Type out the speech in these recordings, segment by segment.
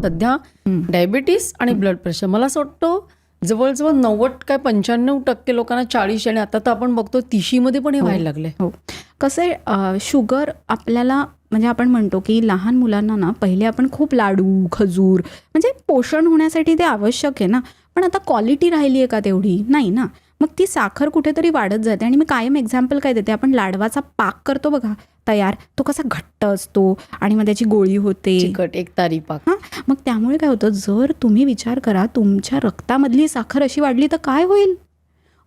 सध्या डायबिटीस आणि blood pressure मला असं वाटतं जवळजवळ 90 काय 95% लोकांना 40 आणि आता तर आपण बघतो 30 मध्ये पण हे व्हायला लागले. हो, कसं आहे शुगर आपल्याला म्हणजे आपण म्हणतो की लहान मुलांना ना पहिले आपण खूप लाडू खजूर म्हणजे पोषण होण्यासाठी ते आवश्यक आहे ना, पण आता क्वालिटी राहिली आहे का तेवढी नाही ना, मग ती साखर कुठेतरी वाढत जाते. आणि मी कायम एक्झाम्पल काय देते, आपण लाडवाचा पाक करतो बघा तयार, तो कसा घट्ट असतो आणि मग त्याची गोळी होते चिकट एक तारी पाक. हां, मग त्यामुळे काय होतं, जर तुम्ही विचार करा तुमच्या रक्तामधली साखर अशी वाढली तर काय होईल,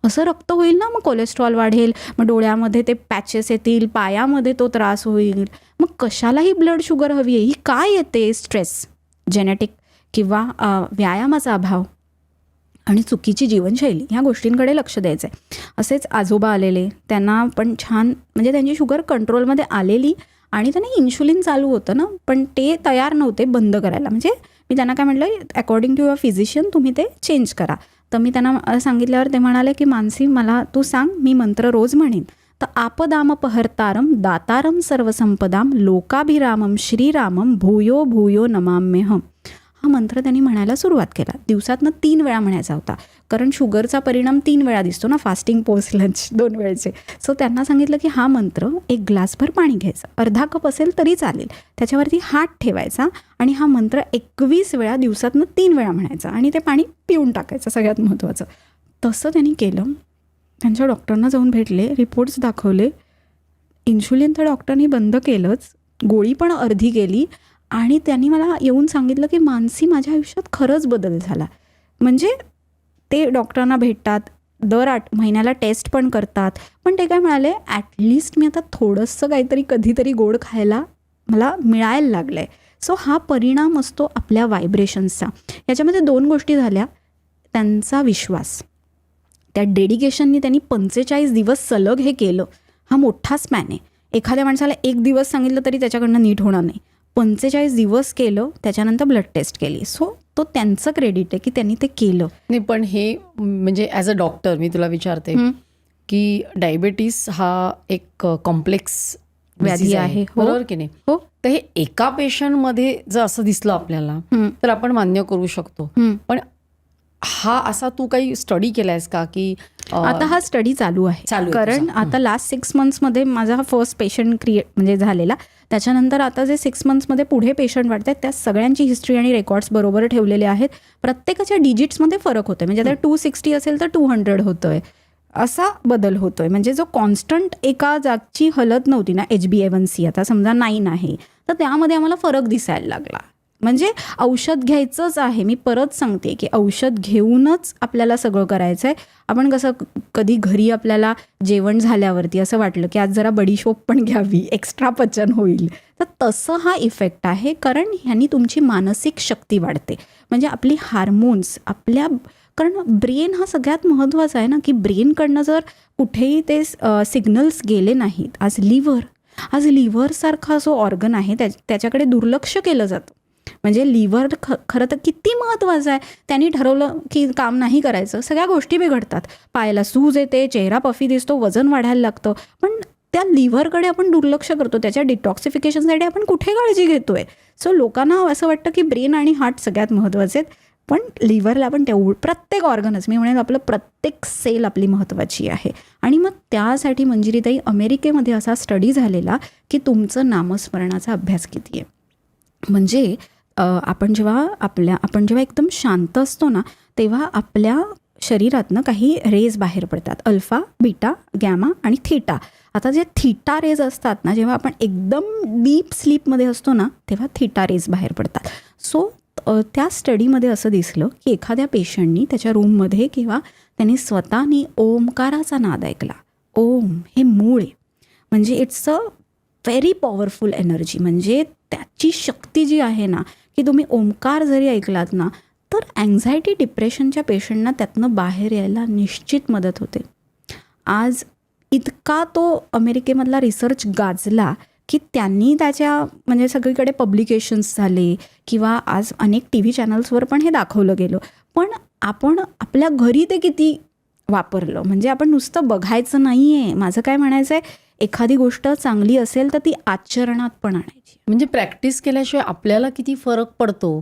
असं रक्त होईल ना, मग कोलेस्ट्रॉल वाढेल, मग डोळ्यामध्ये ते पॅचेस येतील, पायामध्ये तो त्रास होईल. मग कशालाही ब्लड शुगर हवी आहे, ही काय येते, स्ट्रेस, जेनेटिक किंवा व्यायामाचा अभाव आणि चुकीची जीवनशैली, ह्या गोष्टींकडे लक्ष द्यायचं आहे. असेच आजोबा आलेले, त्यांना पण छान म्हणजे त्यांची शुगर कंट्रोलमध्ये आलेली आणि त्यांना इन्शुलिन चालू होतं ना, पण ते तयार नव्हते बंद करायला. म्हणजे मी त्यांना काय म्हटलं, अकॉर्डिंग टू युअर फिजिशियन तुम्ही ते चेंज करा. तर मी त्यांना सांगितल्यावर ते म्हणाले की मानसी मला तू सांग, मी मंत्र रोज म्हणेन. तर आपदामपहर्तारम दातारम सर्वसंपदाम लोकाभिरामम श्रीरामम भूयो भूयो नमाम्यहम, हा मंत्र त्यांनी म्हणायला सुरुवात केला. दिवसातनं 3 वेळा म्हणायचा होता, कारण शुगरचा परिणाम 3 वेळा दिसतो ना, फास्टिंग पोस्ट लंच 2 वेळेचे. सो त्यांना सांगितलं की हा मंत्र 1 ग्लासभर पाणी घ्यायचं, अर्धा कप असेल तरी चालेल, त्याच्यावरती हात ठेवायचा आणि हा मंत्र 21 वेळा दिवसातनं 3 वेळा म्हणायचा आणि ते पाणी पिऊन टाकायचं, सगळ्यात महत्त्वाचं. तसं त्यांनी केलं. त्यांच्या डॉक्टरना जाऊन भेटले, रिपोर्ट्स दाखवले, इन्शुलिन तर डॉक्टरनी बंद केलंच, गोळी पण अर्धी केली आणि त्यांनी मला येऊन सांगितलं की मानसी माझ्या आयुष्यात खरंच बदल झाला. म्हणजे ते डॉक्टरांना भेटतात, दर 8 महिन्याला टेस्ट पण करतात, पण ते काय म्हणाले, ॲटलिस्ट मी आता थोडंसं काहीतरी कधीतरी गोड खायला मला मिळायला लागलं आहे. सो हा परिणाम असतो आपल्या व्हायब्रेशन्सचा. याच्यामध्ये 2 गोष्टी झाल्या, त्यांचा विश्वास, त्या डेडिकेशननी त्यांनी 45 दिवस सलग हे केलं. हा मोठा स्पॅन आहे. एखाद्या माणसाला 1 दिवस सांगितलं तरी त्याच्याकडनं नीट होणार नाही. 45 दिवस केलं, त्याच्यानंतर ब्लड टेस्ट केली. सो तो त्यांचं क्रेडिट आहे की त्यांनी ते केलं. नाही, पण हे म्हणजे ॲज अ डॉक्टर मी तुला विचारते की डायबिटीस हा एक कॉम्प्लेक्स व्याधी आहे, बरोबर की नाही? हो. तर हे एका पेशंटमध्ये जर असं दिसलं आपल्याला तर आपण मान्य करू शकतो, पण हा असा तू काही स्टडी केलायस का की आता हा स्टडी चालू आहे, कारण आता लास्ट 6 मंथ्समध्ये माझा हा फर्स्ट पेशंट म्हणजे झालेला. त्याच्यानंतर आता जे 6 मंथ्समध्ये पुढे पेशंट वाढत आहेत त्या सगळ्यांची हिस्ट्री आणि रेकॉर्ड्स बरोबर ठेवलेले आहेत. प्रत्येकाच्या डिजिट्समध्ये फरक होतोय, म्हणजे आता 260 असेल तर 200 होतोय, असा बदल होतोय. म्हणजे जो कॉन्स्टंट एका जागची हलत नव्हती ना, HbA1c आता समजा 9 आहे, तर त्यामध्ये आम्हाला फरक दिसायला लागला. म्हणजे औषध घ्यायचंच आहे. मी परत सांगते की औषध घेऊनच आपल्याला सगळं करायचं आहे. आपण कसं कधी घरी आपल्याला जेवण झाल्यावरती असं वाटलं की आज जरा बडीशोप पण घ्यावी, एक्स्ट्रा पचन होईल, तर तसं हा इफेक्ट आहे. कारण ह्यांनी तुमची मानसिक शक्ती वाढते, म्हणजे आपली हार्मोन्स आपल्या, कारण ब्रेन हा सगळ्यात महत्त्वाचा आहे ना, की ब्रेनकडनं जर कुठेही ते सिग्नल्स गेले नाहीत, आज लिव्हरसारखा जो ऑर्गन आहे त्याच्याकडे दुर्लक्ष केलं जातं. म्हणजे लिव्हर खरं तर किती महत्त्वाचं आहे. त्यांनी ठरवलं की काम नाही करायचं, सगळ्या गोष्टी बिघडतात. पायाला सूज येते, चेहरा पफी दिसतो, वजन वाढायला लागतं, पण त्या लिव्हरकडे आपण दुर्लक्ष करतो. त्याच्या डिटॉक्सिफिकेशनसाठी आपण कुठे काळजी घेतोय. सो लोकांना असं वाटतं की ब्रेन आणि हार्ट सगळ्यात महत्त्वाचे आहेत, पण लिव्हरला पण प्रत्येक ऑर्गनच, मी म्हणेन आपलं प्रत्येक सेल आपली महत्त्वाची आहे. आणि मग त्यासाठी मंजिरीताई अमेरिकेमध्ये असा स्टडी झालेला की तुमचं नामस्मरणाचा अभ्यास किती आहे. म्हणजे आपण जेव्हा एकदम शांत असतो ना, तेव्हा आपल्या शरीरातनं काही रेज बाहेर पडतात, अल्फा, बीटा, गॅमा आणि थीटा. आता जे थीटा रेज असतात ना, जेव्हा आपण एकदम डीप स्लीपमध्ये असतो ना, तेव्हा थीटा रेज बाहेर पडतात. सो त्या स्टडीमध्ये असं दिसलं की एखाद्या पेशंटनी त्याच्या रूममध्ये किंवा त्यांनी स्वतःनी ओमकाराचा नाद ऐकला. ओम हे मूळ आहे, म्हणजे it's a very powerful energy. म्हणजे त्याची शक्ती जी आहे ना, की तुम्ही ओमकार जरी ऐकलात ना, तर अँझायटी डिप्रेशनच्या पेशंटना त्यातनं बाहेर यायला निश्चित मदत होते. आज इतका तो अमेरिकेमधला रिसर्च गाजला की त्यांनी त्याच्या म्हणजे सगळीकडे पब्लिकेशन्स झाले किंवा आज अनेक TV चॅनल्सवर पण हे दाखवलं गेलं. पण आपण आपल्या घरी ते किती वापरलं, म्हणजे आपण नुसतं बघायचं नाही आहे. माझं काय म्हणायचं आहे, एखादी गोष्ट चांगली असेल तर ती आचरणात पण आणायची. म्हणजे प्रॅक्टिस केल्याशिवाय आपल्याला किती फरक पडतो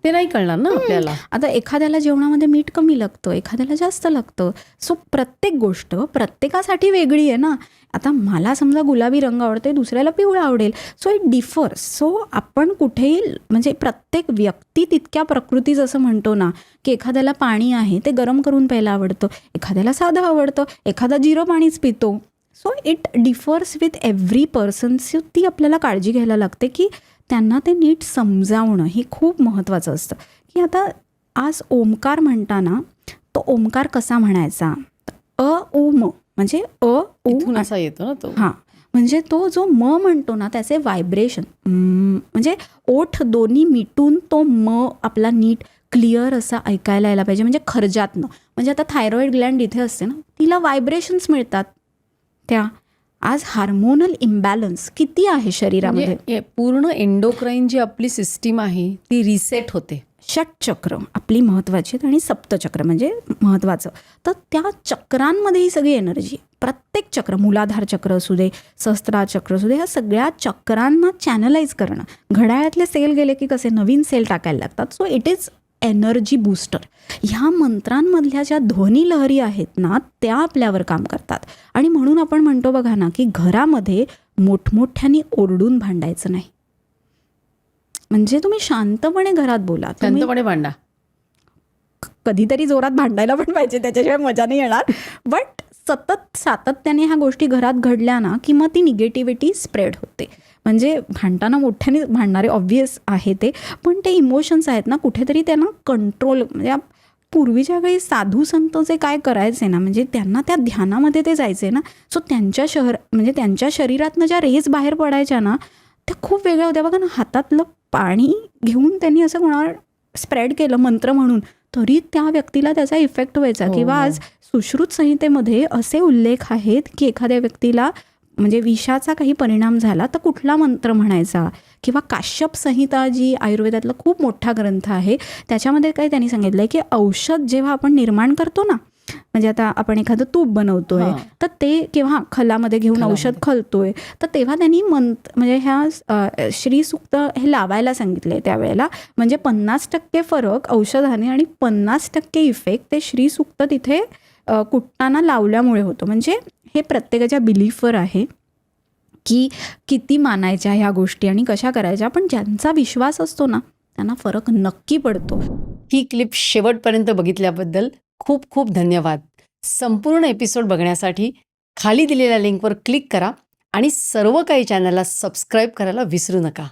ते नाही कळणार ना आपल्याला. आता एखाद्याला जेवणामध्ये मीठ कमी लागतं, एखाद्याला जास्त लागतं. सो प्रत्येक गोष्ट प्रत्येकासाठी वेगळी आहे ना. आता मला समजा गुलाबी रंग आवडते, दुसऱ्याला पिवळा आवडेल. So it differs. सो आपण कुठेही म्हणजे प्रत्येक व्यक्ती तितक्या प्रकृती जसं म्हणतो ना, की एखाद्याला पाणी आहे ते गरम करून प्यायला आवडतं, एखाद्याला साधं आवडतं, एखादा जिरं पाणीच पितो. So it differs with every person. So ती आपल्याला काळजी घ्यायला लागते की त्यांना ते नीट समजावणं हे खूप महत्त्वाचं असतं. की आता आज ओमकार म्हणताना तो ओमकार कसा म्हणायचा, उम म्हणजे इथून असा येतो ना तो. हां, म्हणजे तो जो म म्हणतो ना त्याचे व्हायब्रेशन, म्हणजे ओठ दोन्ही मिटून तो म आपला नीट क्लिअर असा ऐकायला यायला पाहिजे, म्हणजे खर्जातनं. म्हणजे आता थायरॉइड ग्लँड इथे असते ना, तिला व्हायब्रेशन्स मिळतात त्या. आज हार्मोनल इम्बॅलन्स किती आहे शरीरामध्ये. म्हणजे पूर्ण एंडोक्राईन जी आपली सिस्टीम आहे ती रिसेट होते. षटचक्र आपली महत्त्वाची आहेत आणि सप्तचक्र म्हणजे महत्त्वाचं. तर त्या चक्रांमध्ये ही सगळी एनर्जी, प्रत्येक चक्र, मूलाधार चक्र असू दे, सहस्त्रार चक्र असू दे, ह्या सगळ्या चक्रांना चॅनलाइज करणं. घड्याळातले सेल गेले की कसे नवीन सेल टाकायला लागतात. So it is energy booster. ह्या मंत्रांमधल्या ज्या ध्वनी लहरी आहेत ना त्या आपल्यावर काम करतात. आणि म्हणून आपण म्हणतो बघा ना की घरामध्ये मोठमोठ्याने ओरडून भांडायचं नाही. म्हणजे तुम्ही शांतपणे घरात बोला, शांतपणे भांडा. कधीतरी जोरात भांडायला पण पाहिजे, त्याच्याशिवाय मजा नाही येणार. बट सतत सातत्याने ह्या गोष्टी घरात घडल्या ना की मग ती निगेटिव्हिटी स्प्रेड होते. म्हणजे भांडताना मोठ्याने भांडणारे ऑब्व्हियस आहे ते, पण ते इमोशन्स आहेत ना कुठेतरी त्यांना कंट्रोल. म्हणजे पूर्वीच्या वेळी साधू संत जे काय करायचे ना, म्हणजे त्यांना त्या ध्यानामध्ये ते जायचे ना. सो त्यांच्या म्हणजे त्यांच्या शरीरातनं ज्या रेज बाहेर पडायच्या ना त्या खूप वेगळ्या होत्या. बघा ना, हातातलं पाणी घेऊन त्यांनी असं कोणाला स्प्रेड केलं मंत्र म्हणून, तरी त्या व्यक्तीला त्याचा इफेक्ट व्हायचा. किंवा आज सुश्रुत संहितेमध्ये असे उल्लेख आहेत की एखाद्या व्यक्तीला म्हणजे विषाचा काही परिणाम झाला तर कुठला मंत्र म्हणायचा. किंवा काश्यप संहिता जी आयुर्वेदातला खूप मोठा ग्रंथ आहे त्याच्यामध्ये काय त्यांनी सांगितलं आहे की औषध जेव्हा आपण निर्माण करतो ना, म्हणजे आता आपण एखादं तूप बनवतोय तर ते किंवा खलामध्ये घेऊन औषध खलतोय तर तेव्हा त्यांनी म्हणजे ह्या श्रीसूक्त हे लावायला सांगितले त्यावेळेला. म्हणजे 50% फरक औषधाने आणि 50% इफेक्ट ते श्रीसूक्त तिथे कुटताना लावल्यामुळे होतो. म्हणजे हे प्रत्येकाच्या बिलीफवर आहे की किती मानायच्या ह्या गोष्टी आणि कशा करायच्या. पण ज्यांचा विश्वास असतो ना त्यांना फरक नक्की पडतो. ही क्लिप शेवटपर्यंत बघितल्याबद्दल खूप खूप धन्यवाद. संपूर्ण एपिसोड बघण्यासाठी खाली दिलेल्या लिंकवर क्लिक करा आणि सर्व काही चॅनलला सबस्क्राईब करायला विसरू नका.